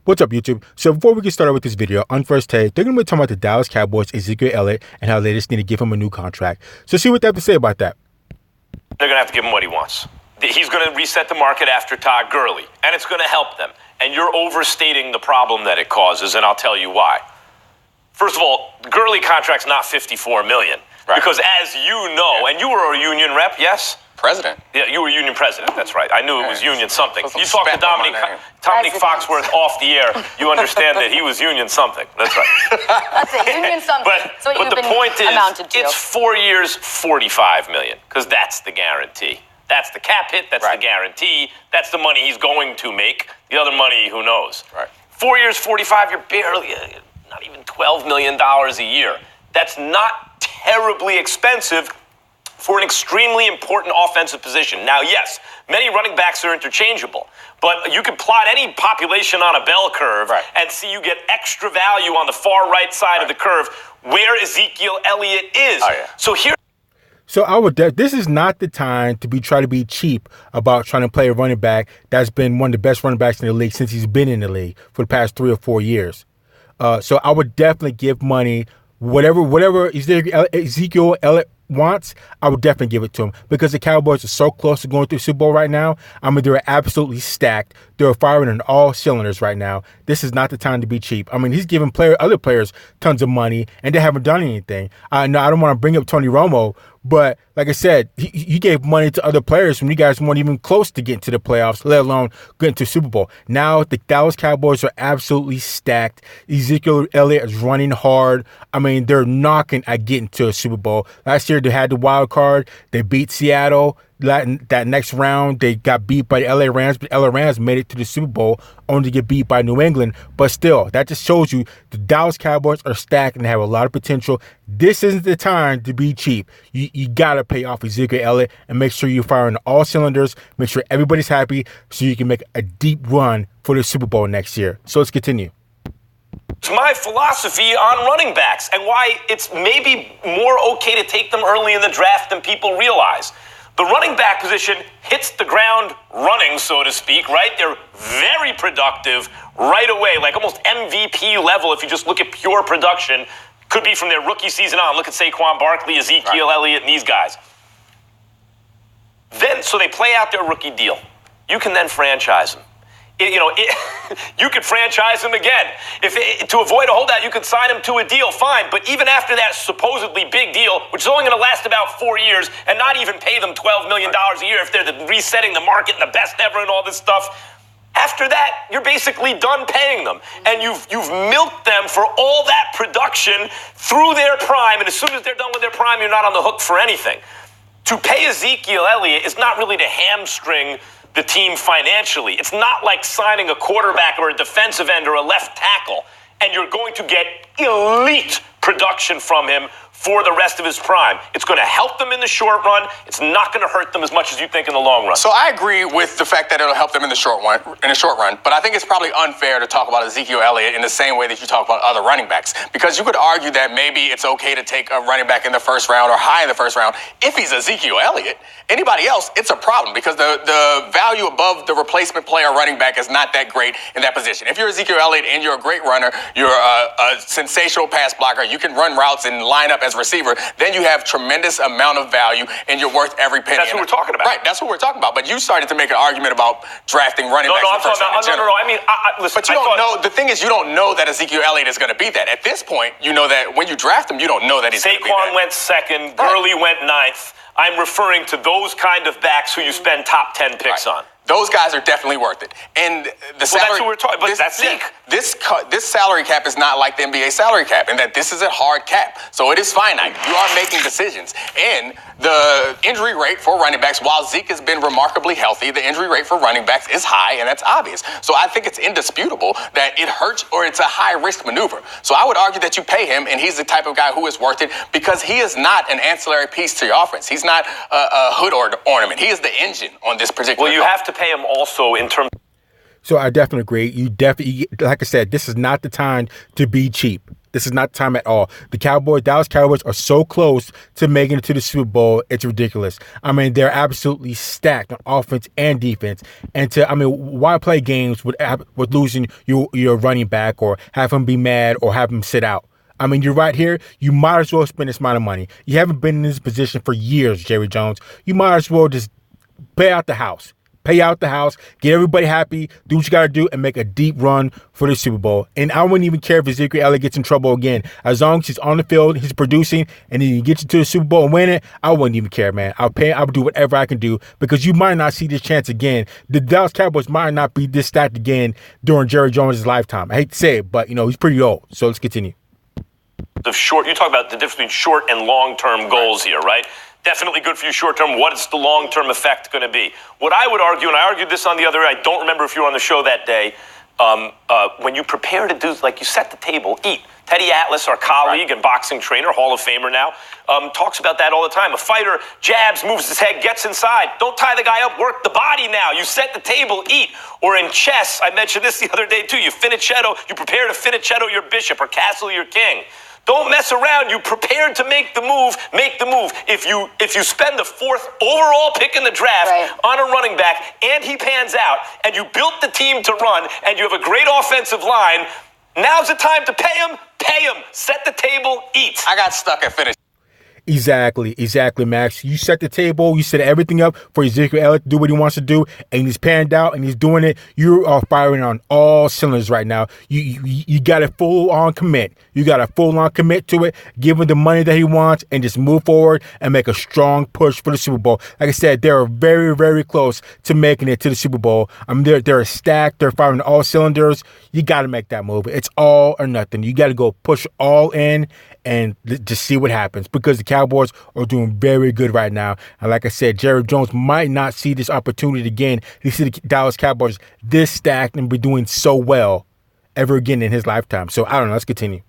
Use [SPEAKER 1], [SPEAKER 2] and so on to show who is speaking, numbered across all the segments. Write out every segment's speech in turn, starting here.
[SPEAKER 1] What's up, YouTube? So before we get started with this video, on first take, they're going to be talking about the Dallas Cowboys Ezekiel Elliott and how they just need to give him a new contract. So see what they have to say about that.
[SPEAKER 2] They're going to have to give him what he wants. He's going to reset the market after Todd Gurley, and it's going to help them. And you're overstating the problem that it causes, and I'll tell you why. First of all, the Gurley contract's not $54 million. Right. Because as you know, and you were a union rep, yes?
[SPEAKER 3] President.
[SPEAKER 2] Yeah, you were union president. That's right. I knew it was union something. You talked to Dominique Foxworth off the air. You understand that he was union something. That's right.
[SPEAKER 4] That's it. Union something.
[SPEAKER 2] But the point is, it's 4 years, $45 million, because that's the guarantee. That's the cap hit. That's the guarantee. That's the money he's going to make. The other money, who knows?
[SPEAKER 3] Right.
[SPEAKER 2] 4 years, 45. You're barely, not even $12 million a year. That's not terribly expensive for an extremely important offensive position. Now, yes, many running backs are interchangeable, but you can plot any population on a bell curve and see you get extra value on the far right side of the curve where Ezekiel Elliott is.
[SPEAKER 1] So I would. This is not the time to try to be cheap about trying to play a running back that's been one of the best running backs in the league since he's been in the league for the past 3 or 4 years. So I would definitely give money, whatever Ezekiel Elliott wants, I would definitely give it to him, because the Cowboys are so close to going through the Super Bowl right now. I mean, they're absolutely stacked. They're firing on all cylinders right now. This is not the time to be cheap. I mean, he's giving other players tons of money, and they haven't done anything. I don't want to bring up Tony Romo, but like I said, he gave money to other players when you guys weren't even close to getting to the playoffs, let alone getting to the Super Bowl. Now the Dallas Cowboys are absolutely stacked. Ezekiel Elliott is running hard. I mean, they're knocking at getting to a Super Bowl. Last year they had the wild card. They beat Seattle. That next round, they got beat by the LA Rams, but LA Rams made it to the Super Bowl only to get beat by New England. But still, that just shows you the Dallas Cowboys are stacked and have a lot of potential. This isn't the time to be cheap. You got to pay off Ezekiel Elliott and make sure you're firing all cylinders. Make sure everybody's happy so you can make a deep run for the Super Bowl next year. So let's continue.
[SPEAKER 2] It's my philosophy on running backs and why it's maybe more okay to take them early in the draft than people realize. The running back position hits the ground running, so to speak, right? They're very productive right away, like almost MVP level if you just look at pure production. Could be from their rookie season on. Look at Saquon Barkley, Ezekiel Elliott, and these guys. Then, so they play out their rookie deal. You can then franchise them. You could franchise him again. To avoid a holdout, you could sign him to a deal, fine. But even after that supposedly big deal, which is only going to last about 4 years, and not even pay them $12 million a year if they're resetting the market and the best ever and all this stuff, after that, you're basically done paying them. And you've milked them for all that production through their prime, and as soon as they're done with their prime, you're not on the hook for anything. To pay Ezekiel Elliott is not really to hamstring the team financially. It's not like signing a quarterback or a defensive end or a left tackle, and you're going to get elite production from him for the rest of his prime. It's going to help them in the short run. It's not going to hurt them as much as you think in the long run.
[SPEAKER 3] So I agree with the fact that it'll help them in the short run, but I think it's probably unfair to talk about Ezekiel Elliott in the same way that you talk about other running backs, because you could argue that maybe it's okay to take a running back in the first round or high in the first round. If he's Ezekiel Elliott, anybody else, it's a problem, because the value above the replacement player running back is not that great in that position. If you're Ezekiel Elliott and you're a great runner, you're a sensational pass blocker, you can run routes and line up as receiver, then you have tremendous amount of value and you're worth every penny.
[SPEAKER 2] That's what we're talking about.
[SPEAKER 3] Right, that's what we're talking about. But you started to make an argument about drafting running backs.
[SPEAKER 2] No. I mean, listen.
[SPEAKER 3] But you don't know. The thing is, you don't know that Ezekiel Elliott is going to be that. At this point, you know that when you draft him, you don't know that he's going to be that.
[SPEAKER 2] Saquon went second. Gurley went ninth. I'm referring to those kind of backs who you spend top 10 picks on.
[SPEAKER 3] Those guys are definitely worth it. And the salary,
[SPEAKER 2] that's what we're talking about. That's Zeke.
[SPEAKER 3] This salary cap is not like the NBA salary cap, in that this is a hard cap. So it is finite. You are making decisions. And the injury rate for running backs, while Zeke has been remarkably healthy, the injury rate for running backs is high, and that's obvious. So I think it's indisputable that it hurts, or it's a high-risk maneuver. So I would argue that you pay him, and he's the type of guy who is worth it, because he is not an ancillary piece to your offense. He's not a hood or ornament. He is the engine on this particular.
[SPEAKER 2] Well, you have to pay him also in terms.
[SPEAKER 1] So I definitely agree. You definitely, like I said, this is not the time to be cheap. This is not time at all. The Dallas Cowboys are so close to making it to the Super Bowl. It's ridiculous. I mean, they're absolutely stacked on offense and defense. And why play games with losing your running back or have him be mad or have him sit out? I mean, you're right here. You might as well spend this amount of money. You haven't been in this position for years, Jerry Jones. You might as well just pay out the house. Pay out the house, get everybody happy, do what you got to do, and make a deep run for the Super Bowl. And I wouldn't even care if Ezekiel Elliott gets in trouble again. As long as he's on the field, he's producing, and he gets you to the Super Bowl and win it, I wouldn't even care, man. I'll do whatever I can do because you might not see this chance again. The Dallas Cowboys might not be this stacked again during Jerry Jones' lifetime. I hate to say it, but, he's pretty old. So let's continue.
[SPEAKER 2] You talk about the difference between short and long-term goals here, right? Definitely good for you short-term. What is the long-term effect going to be? What I would argue, and I argued this on the other, I don't remember if you were on the show that day, when you prepare to do, like you set the table, eat. Teddy Atlas, our colleague and boxing trainer, Hall of Famer now, talks about that all the time. A fighter jabs, moves his head, gets inside. Don't tie the guy up, work the body now. You set the table, eat. Or in chess, I mentioned this the other day too, you prepare to finichetto your bishop or castle your king. Don't mess around. You prepared to make the move. Make the move. If you spend the 4th overall pick in the draft on a running back and he pans out and you built the team to run and you have a great offensive line, now's the time to pay him. Pay him. Set the table. Eat.
[SPEAKER 3] I got stuck at finish.
[SPEAKER 1] Exactly, Max. You set the table, you set everything up for Ezekiel Elliott to do what he wants to do, and he's panned out and he's doing it. You are firing on all cylinders right now. You got a full-on commit. You got a full-on commit to it, give him the money that he wants, and just move forward and make a strong push for the Super Bowl. Like I said, they're very, very close to making it to the Super Bowl. I mean, they're stacked. They're firing on all cylinders. You got to make that move. It's all or nothing. You got to go push all in and just see what happens because the Cowboys are doing very good right now. And like I said, Jerry Jones might not see this opportunity again. He see the Dallas Cowboys this stacked and be doing so well ever again in his lifetime. So I don't know. Let's continue.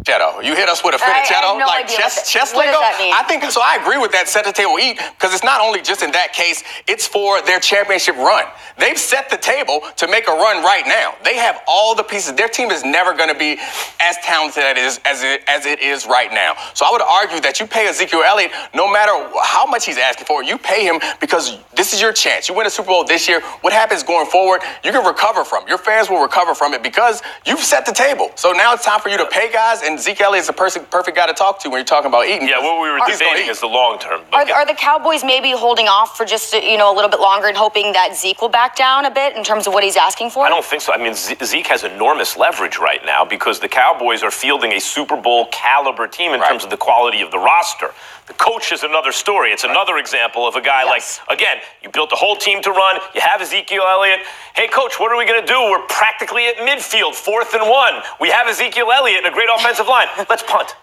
[SPEAKER 3] Finichetto. You hit us with a finichetto,
[SPEAKER 4] no
[SPEAKER 3] like
[SPEAKER 4] idea
[SPEAKER 3] chess
[SPEAKER 4] what
[SPEAKER 3] lingo.
[SPEAKER 4] does that mean?
[SPEAKER 3] I think so. I agree with that. Set the table, eat, because it's not only just in that case. It's for their championship run. They've set the table to make a run right now. They have all the pieces. Their team is never going to be as talented as it is right now. So I would argue that you pay Ezekiel Elliott, no matter how much he's asking for, you pay him because this is your chance. You win a Super Bowl this year. What happens going forward? You can recover from. Your fans will recover from it because you've set the table. So now it's time for you to pay guys. And Zeke Elliott is the perfect guy to talk to when you're talking about eating.
[SPEAKER 2] Yeah, what we were debating is the long term.
[SPEAKER 4] Are the Cowboys maybe holding off for just a little bit longer and hoping that Zeke will back down a bit in terms of what he's asking for?
[SPEAKER 2] I don't think so. I mean, Zeke has enormous leverage right now because the Cowboys are fielding a Super Bowl caliber team in terms of the quality of the roster. The coach is another story. It's another example of a guy again, you built a whole team to run. You have Ezekiel Elliott. Hey, coach, what are we going to do? We're practically at midfield, 4th and 1. We have Ezekiel Elliott and a great offensive line. Let's punt.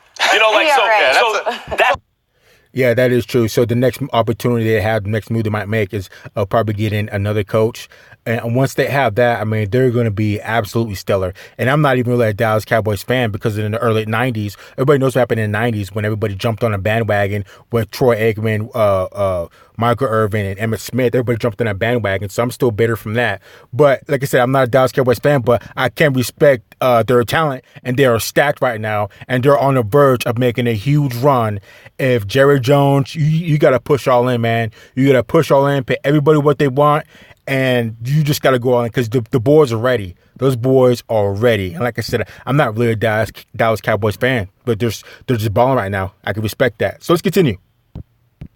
[SPEAKER 1] Yeah, that is true. So the next opportunity they have, the next move they might make is probably get in another coach. And once they have that, I mean, they're going to be absolutely stellar. And I'm not even really a Dallas Cowboys fan because in the early 90s, everybody knows what happened in the 90s when everybody jumped on a bandwagon with Troy Aikman, Michael Irvin, and Emmitt Smith. Everybody jumped on that bandwagon, so I'm still bitter from that. But like I said, I'm not a Dallas Cowboys fan, but I can respect their talent, and they are stacked right now, and they're on the verge of making a huge run. If Jerry Jones, you got to push all in, man. You got to push all in, pay everybody what they want, and you just got to go on because the boys are ready. Those boys are ready. And like I said, I'm not really a Dallas Cowboys fan, but they're just balling right now. I can respect that. So let's continue.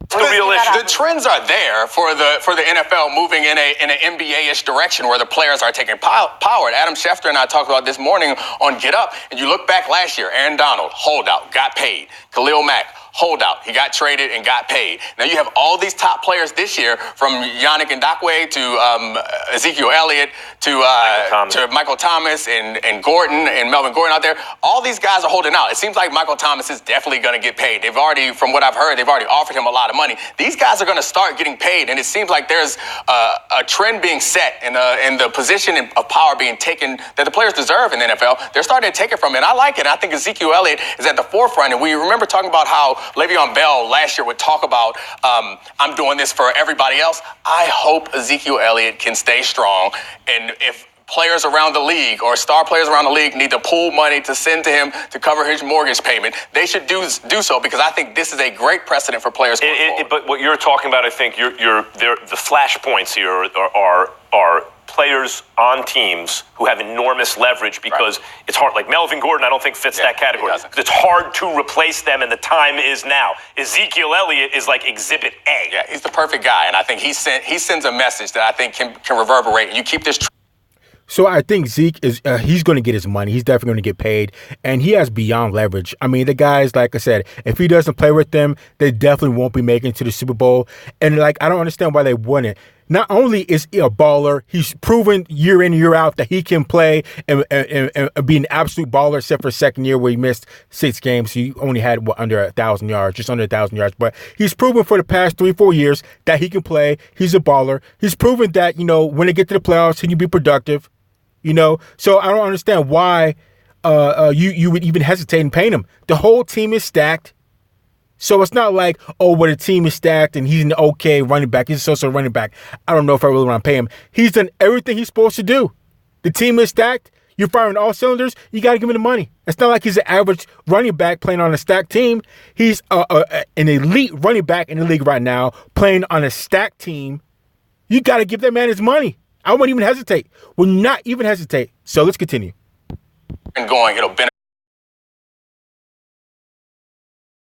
[SPEAKER 3] The trends are there for the NFL moving in an NBA-ish direction where the players are taking power. Adam Schefter and I talked about this morning on Get Up, and you look back last year, Aaron Donald, holdout, got paid. Khalil Mack, holdout. He got traded and got paid. Now you have all these top players this year, from Yannick Ngakoue to Ezekiel Elliott to Michael Thomas and Gordon and Melvin Gordon out there. All these guys are holding out. It seems like Michael Thomas is definitely going to get paid. They've already, from what I've heard, they've already offered him a lot of money. These guys are going to start getting paid, and it seems like there's a trend being set in the position of power being taken that the players deserve in the NFL. They're starting to take it from it. And I like it. I think Ezekiel Elliott is at the forefront, and we remember talking about how Le'Veon Bell last year would talk about, I'm doing this for everybody else. I hope Ezekiel Elliott can stay strong. And if players around the league or star players around the league need to pool money to send to him to cover his mortgage payment, they should do so, because I think this is a great precedent for players going forward.
[SPEAKER 2] But what you're talking about, I think the flashpoints here are players on teams who have enormous leverage, because it's hard. Like Melvin Gordon, I don't think fits that category. It's hard to replace them, and the time is now. Ezekiel Elliott is like Exhibit A.
[SPEAKER 3] Yeah, he's the perfect guy, and I think he sends a message that I think can reverberate. You keep this.
[SPEAKER 1] So I think Zeke is he's going to get his money. He's definitely going to get paid, and he has beyond leverage. I mean, the guys, like I said, if he doesn't play with them, they definitely won't be making it to the Super Bowl. And like, I don't understand why they wouldn't. Not only is he a baller, he's proven year in, year out that he can play and be an absolute baller, except for the second year where he missed 6 games. He only had under 1,000 yards, just under 1,000 yards. But he's proven for the past 3-4 years that he can play. He's a baller. He's proven that, when they get to the playoffs, he can be productive. So I don't understand why you would even hesitate in paying him. The whole team is stacked. So it's not like, the team is stacked and he's an okay running back. He's a so-so running back. I don't know if I really want to pay him. He's done everything he's supposed to do. The team is stacked. You're firing all cylinders. You got to give him the money. It's not like he's an average running back playing on a stacked team. He's an elite running back in the league right now playing on a stacked team. You got to give that man his money. I wouldn't even hesitate. Would not even hesitate. So let's continue.
[SPEAKER 3] And going, it'll benefit